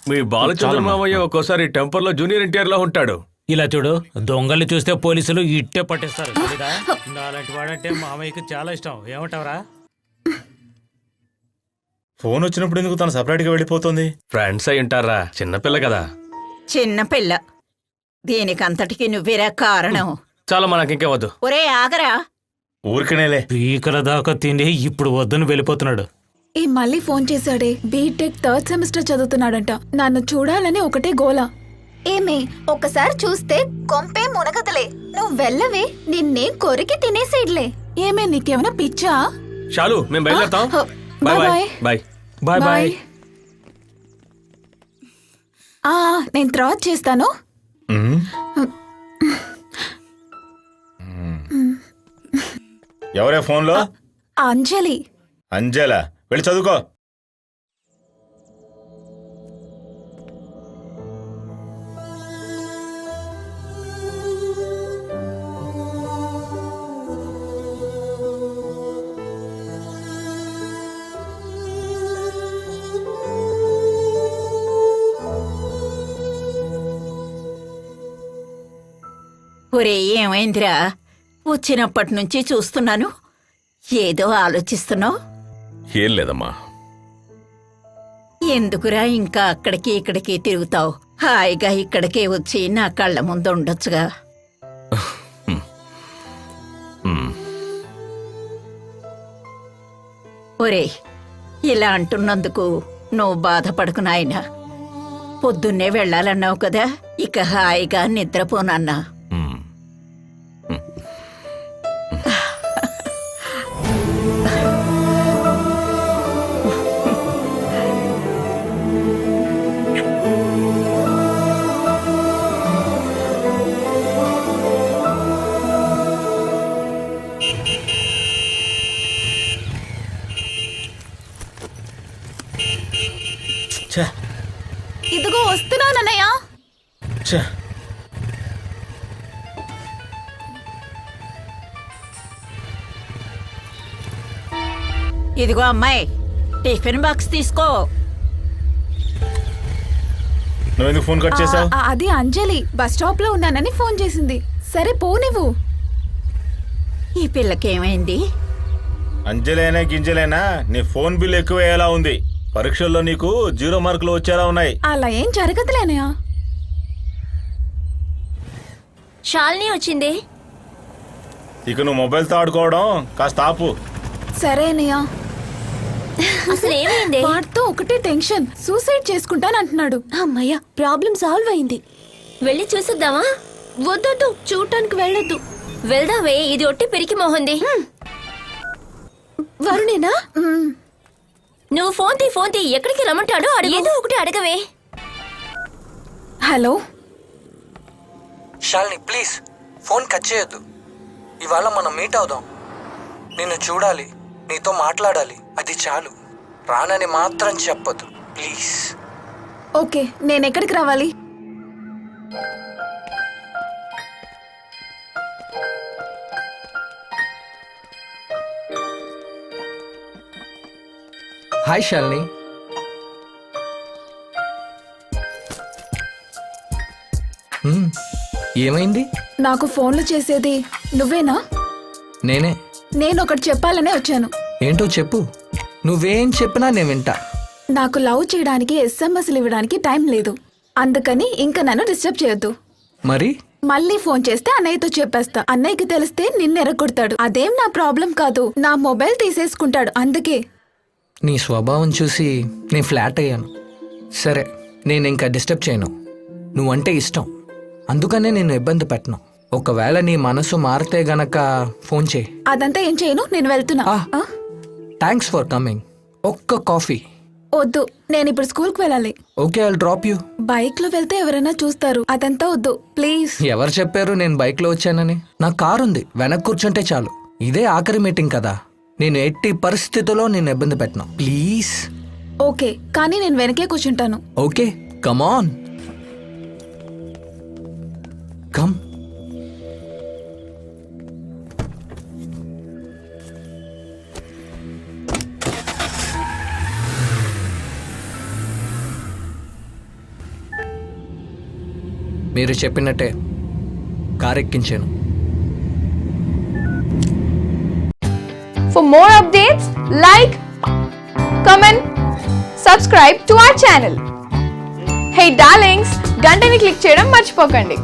మీ బాలచంద్ర మామయ్య ఒక్కోసారి టెంపర్లో జూనియర్ ఎన్టీఆర్ లో ఉంటాడు. ఇలా చూడు, దొంగలు చూస్తే పోలీసులు ఇట్టే పట్టేస్తారు. తెలీదా? అలాంటి వాడంటే మామయ్యకి చాలా ఇష్టం. ఏమంటావరా? ఫోన్ వచ్చినప్పుడు ఎందుకు తను సపరేట్ గా వెళ్ళిపోతుంది? ఫ్రెండ్స్ అయి ఉంటారా, చిన్నపిల్ల కదా. చిన్నపిల్ల, దీనికంతటికి నువ్వేరా కారణం. చాలా, మనకింకే వద్దు. ఒరే ఆగరా. ఊరికనేలే. పీకల దాకా తిండి ఇప్పుడు వద్దని వెళ్ళిపోతున్నాడు. ఈ మళ్ళీ ఫోన్ చేశాడే. బీటెక్ 3rd సెమిస్టర్ చదువుతున్నాడంట. నన్ను చూడాలని ఒకటే గోల. ఏమే, ఒకసారి చూస్తే కొంపే మునగతలే. నువ్వు వెళ్ళవే, నిన్నే కొరికి తినేసేడ్లే. ఏమే, నీకేమైనా పిచ్చా? చాలు, మేము బయలుదేరుతాం. Bye bye bye bye bye. నేను తర్వాత చేస్తాను. ఎవరే ఫోన్లో? అంజలి. అంజలా, వెళ్ళి చదువుకో. ఒరే ఏమైందిరా? వచ్చినప్పటి నుంచి చూస్తున్నాను, ఏదో ఆలోచిస్తున్నావు. ఏం లేదమ్మా. ఎందుకురా ఇంకా అక్కడికి ఇక్కడికి తిరుగుతావు? హాయిగా ఇక్కడికే వచ్చి నా కళ్ళ ముందు ఉండొచ్చుగా. ఒరే, ఇలా అంటున్నందుకు నువ్వు బాధపడకు నాయనా. పొద్దున్నే వెళ్ళాలన్నావు కదా, ఇక హాయిగా నిద్రపోనన్నా. ఇదిగో వస్తున్నానన్నయ్య. ఇదిగో అమ్మాయి, టిఫిన్ బాక్స్ తీసుకో. నువ్వెందుకు ఫోన్ కట్ చేసావు? అది అంజలి బస్ స్టాప్ లో ఉన్నానని ఫోన్ చేసింది. సరే పో నువ్వు. ఈ పిల్లకేమైంది? అంజలేనా గింజలేనా, నీ ఫోన్ బిల్ ఎక్కువ ఎలా ఉంది? పరీక్షల్లో నీకు 0 మార్కులు వచ్చేలా ఉన్నాయి. అలా ఏం జరగదులేనయ్య. శాలిని వచ్చింది. ఇక నువ్వు మొబైల్తో ఆడుకోవడం కాస్త ఆపు. సరే అన్నయ్య. అసలు ఏమైంది? వాడితో ఒకటే టెన్షన్. సూసైడ్ చేసుకుంటానంటున్నాడు. అమ్మయ్య, ప్రాబ్లం సాల్వ్ అయింది. వెళ్ళి చూసిద్దామా? వద్దొద్దు, చూడటానికి వెళ్ళొద్దు. వెళ్దావే, ఇది ఒట్టి పిరికి మోహంది. వరుణేనా? నువ్వు ఫోన్ తీ ఎక్కడికి రమ్మంటాడో అడుగు. ఏదో ఒకటి అడగవే. Hello Shalini, please phone cut చేయొద్దు. ఇవాళ మనం మీట్ అవుదాం. నిన్ను చూడాలి, నీతో మాట్లాడాలి, అది చాలు. రానని మాత్రం చెప్పొద్దు ప్లీజ్. ఓకే, నేను ఎక్కడికి రావాలి? హాయ్ శాలిని. ఏమైంది? నాకు ఫోన్లు చేసేది నువ్వేనా? నేనే. నేను ఒకటి చెప్పాలనే వచ్చాను. ఏంటో చెప్పు. నువ్వేం చెప్పినా నేను వింటా. నాకు లవ్ చేయడానికి ఎస్ఎంఎస్లు ఇవ్వడానికి టైం లేదు. అందుకని ఇంకా నన్ను డిస్టర్బ్ చేయొద్దు. మరి మళ్ళీ ఫోన్ చేస్తే అన్నయ్యతో చెప్పేస్తా. అన్నయ్యకి తెలిస్తే నిన్ను ఎరగొడతాడు. అదేం నా ప్రాబ్లం కాదు, నా మొబైల్ తీసేసుకుంటాడు. అందుకే. నీ స్వభావం చూసి నేను ఫ్లాట్ అయ్యాను. సరే, నేను ఇంకా డిస్టర్బ్ చేయను. నువ్వంటే ఇష్టం, అందుకనే నేను ఇబ్బంది పెట్టను. ఒకవేళ నీ మనసు మారితే గనక ఫోన్ చేయి. అదంతా ఏం చేయను, నేను వెళ్తున్నా. Thanks for coming. ఒక్క కాఫీ. వద్దు, నేను ఇప్పుడు స్కూల్కి వెళ్ళాలి. Okay, I'll drop you. Bike లో వెళ్తే ఎవరైనా చూస్తారు. అదంతా వద్దు ప్లీజ్. ఎవరు చెప్పారు నేను బైక్లో వచ్చానని? నా కారు ఉంది, వెనక్కి కూర్చుంటే చాలు. ఇదే ఆఖరి మీటింగ్ కదా, నేను ఎట్టి పరిస్థితుల్లో నేను ఇబ్బంది పెట్టను ప్లీజ్. ఓకే, కానీ నేను వెనకే కూర్చుంటాను. Okay, come on, come. మీరు చెప్పినట్టే కారెక్కించాను. For more updates, like, comment, subscribe to our channel. Hey darlings, గంటని click చేయడం మర్చిపోకండి.